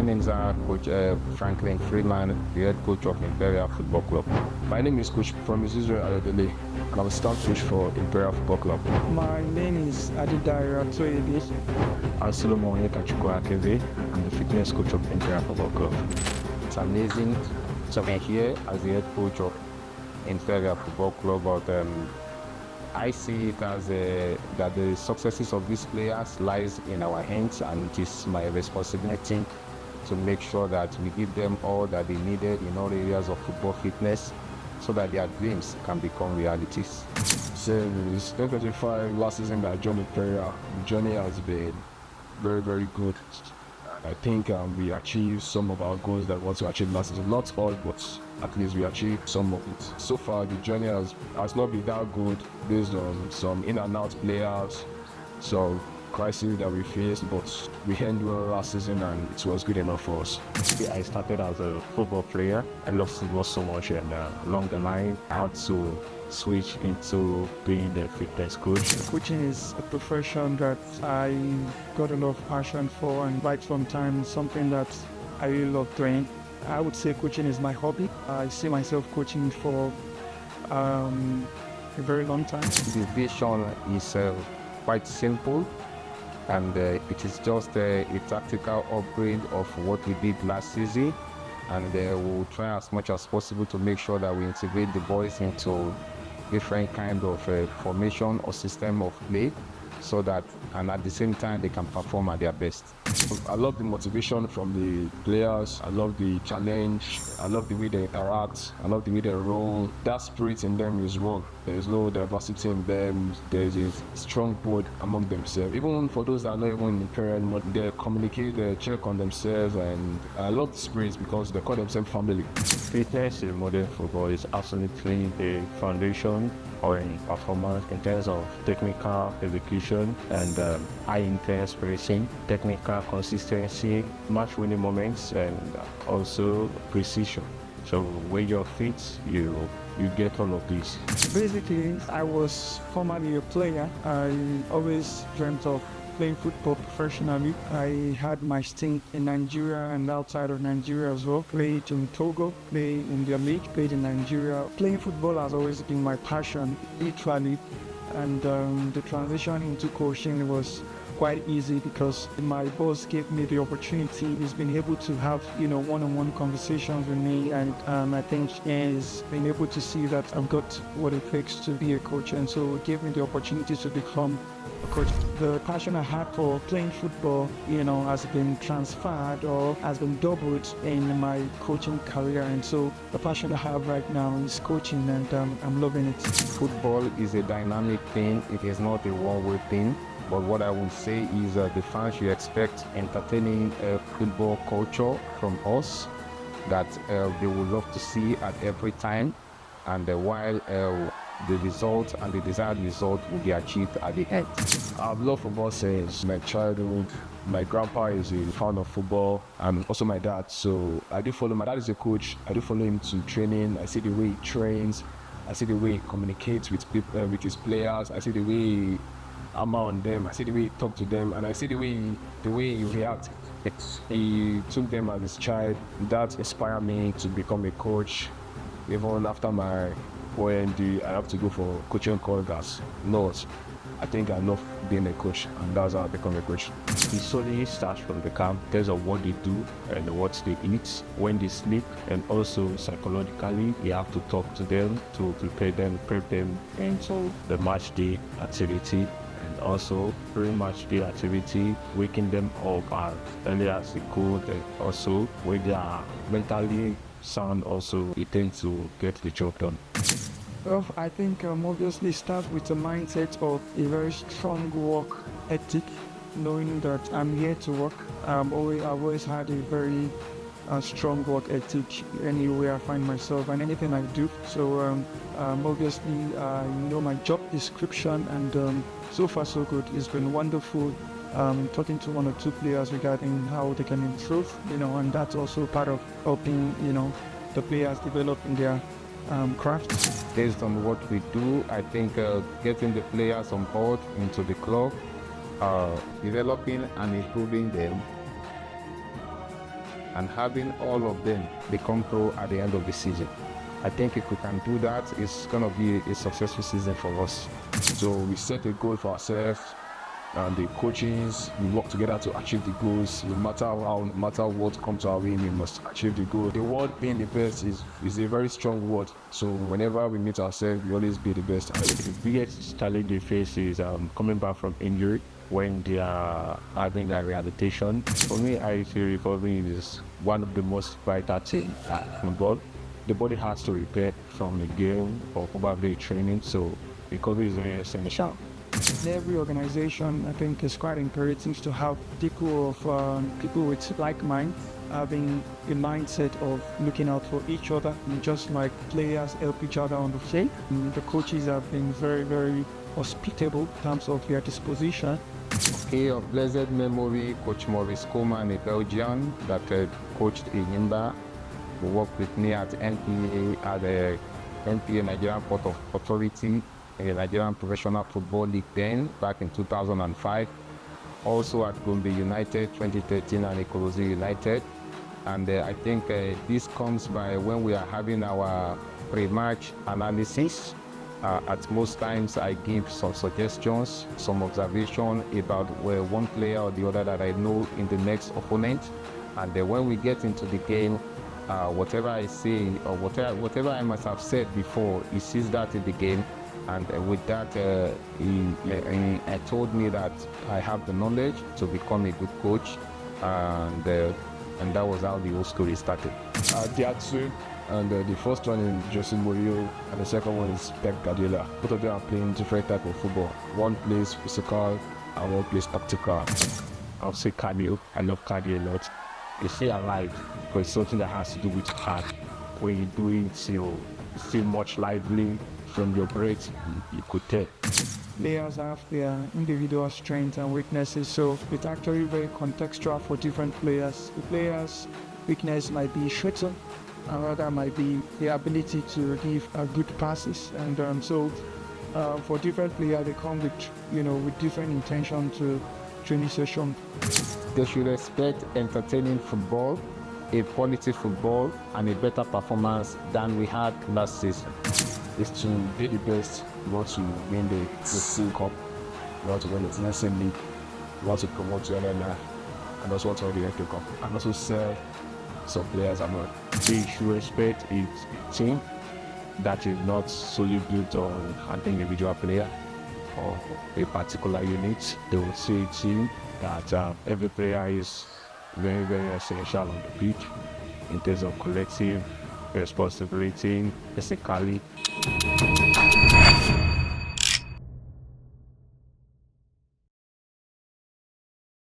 name is Coach Franklin Freeman, the head coach of Imperial Football Club. My name is Coach Promise Israel Aladele, and I'm a staff coach for Imperial Football Club. My name is Adidaira Toyede. I'm Solomon Yekachukwu Akeve. I'm the fitness coach of Imperial Football Club. It's amazing to be here as the head coach of Imperial Football Club, but I see it as that the successes of these players lies in our hands, and it is my responsibility to make sure that we give them all that they needed in all areas of football fitness so that their dreams can become realities. So it's 2025 last season that I joined Imperial. The journey has been very, very good. I think we achieved some of our goals that we want to achieve last season. Not all, but at least we achieved some of it. So far, the journey has not been that good based on some in and out players, some crises that we faced, but we handled well last season and it was good enough for us. I started as a football player. I love football so much, and along the line, I had to switch into being the fitness coach. Coaching is a profession that I got a lot of passion for, and right from time, something that I really love doing. I would say coaching is my hobby. I see myself coaching for a very long time. The vision is quite simple, and it is just a tactical upgrade of what we did last season, and we'll try as much as possible to make sure that we integrate the boys into different kind of formation or system of play, so that, and at the same time, they can perform at their best. I love the motivation from the players. I love the challenge. I love the way they interact. I love the way they roll. That spirit in them is wrong. There's no diversity in them. There's a strong bond among themselves. Even for those that are not even in Imperial, they communicate, they check on themselves, and I love the spirit because they call themselves family. Fitness in modern football is absolutely the foundation or in performance in terms of technical execution and high intense pressing, technical consistency, match winning moments, and also precision. So when you're fit, you get all of these. Basically, I was formerly a player. I always dreamt of playing football professionally. I had my stint in Nigeria and outside of Nigeria as well. Played in Togo, played in their league, played in Nigeria. Playing football has always been my passion, literally. And the transition into coaching was quite easy because my boss gave me the opportunity. He's been able to have, one-on-one conversations with me, and I think he's been able to see that I've got what it takes to be a coach, and so it gave me the opportunity to become a coach. The passion I had for playing football, has been transferred or has been doubled in my coaching career, and so the passion I have right now is coaching, and I'm loving it. Football is a dynamic thing. It is not a one-way thing. But what I would say is the fans should expect entertaining football culture from us that they would love to see at every time, and while the result and the desired result will be achieved at the end. I've loved football since my childhood. My grandpa is a fan of football, and also my dad. So I do follow. My dad is a coach. I do follow him to training. I see the way he trains. I see the way he communicates with people, with his players. I see the way I'm on them. I see the way he talk to them, and I see the way he react. He took them as his child. That inspired me to become a coach. Even after my OND, I have to go for coaching course. No, I think I love being a coach, and that's how I become a coach. It solely starts from the camp in terms of what they do and what they eat, when they sleep, and also psychologically, you have to talk to them to prep them into the match day activity. And also pre-match day activity, waking them up as early as they could, and also when they are mentally sound, also it tends to get the job done. Well, I think obviously start with a mindset of a very strong work ethic, knowing that I'm here to work. I've always had a very strong work ethic anywhere I find myself and anything I do. So obviously I know my job description, and so far so good. It's been wonderful talking to one or two players regarding how they can improve, and that's also part of helping, the players develop in their craft. Based on what we do, I think getting the players on board into the club, developing and improving them and having all of them become pro at the end of the season. I think if we can do that, it's going to be a successful season for us. So we set a goal for ourselves, and the coaches, we work together to achieve the goals. No matter how, no matter what comes our way, we must achieve the goal. The word being the best is a very strong word. So whenever we meet ourselves, we always be the best. The biggest challenge they face is coming back from injury when they are having a rehabilitation. For me, I feel recovery is one of the most vital things at football. The body has to repair from the game or probably training, so recovery is very essential. In every organization, I think it's quite encouraging to have people with like mind, having a mindset of looking out for each other, and just like players help each other on the field. The coaches have been very, very hospitable in terms of their disposition. Okay, of blessed memory, Coach Maurice Coleman, a Belgian that coached in Imba, who worked with me at NPA, at the NPA Nigerian Port of Authority, a Nigerian Professional Football League then, back in 2005. Also at Gombe United 2013 and Ikorodu United. And I think this comes by when we are having our pre-match analysis. At most times I give some suggestions, some observation about one player or the other that I know in the next opponent. And then when we get into the game, whatever I say or whatever I must have said before, he sees that in the game. And with that, he told me that I have the knowledge to become a good coach, and that was how the whole story started. There are two, and the first one is Jose Mourinho, and the second one is Pep Guardiola. Both of them are playing different type of football. One plays physical, and one plays tactical. I'll say cardio. I love cardio a lot. You stay alive because it's something that has to do with heart. When you do it, you feel much lively. From your breath, you could tell. Players have their individual strengths and weaknesses, so it's actually very contextual for different players. The player's weakness might be shooting, another might be the ability to give good passes, and so for different players, they come with different intention to training session. They should expect entertaining football, a quality football, and a better performance than we had last season. Is to be the best. You want to win the Full Cup, you want to win the National League, you want to promote to NNL, and also want to win the FA Cup, and also sell some players abroad. They should expect a team that is not solely built on an individual player or a particular unit. They will see a team that every player is very, very essential on the pitch in terms of collective responsibility, physically.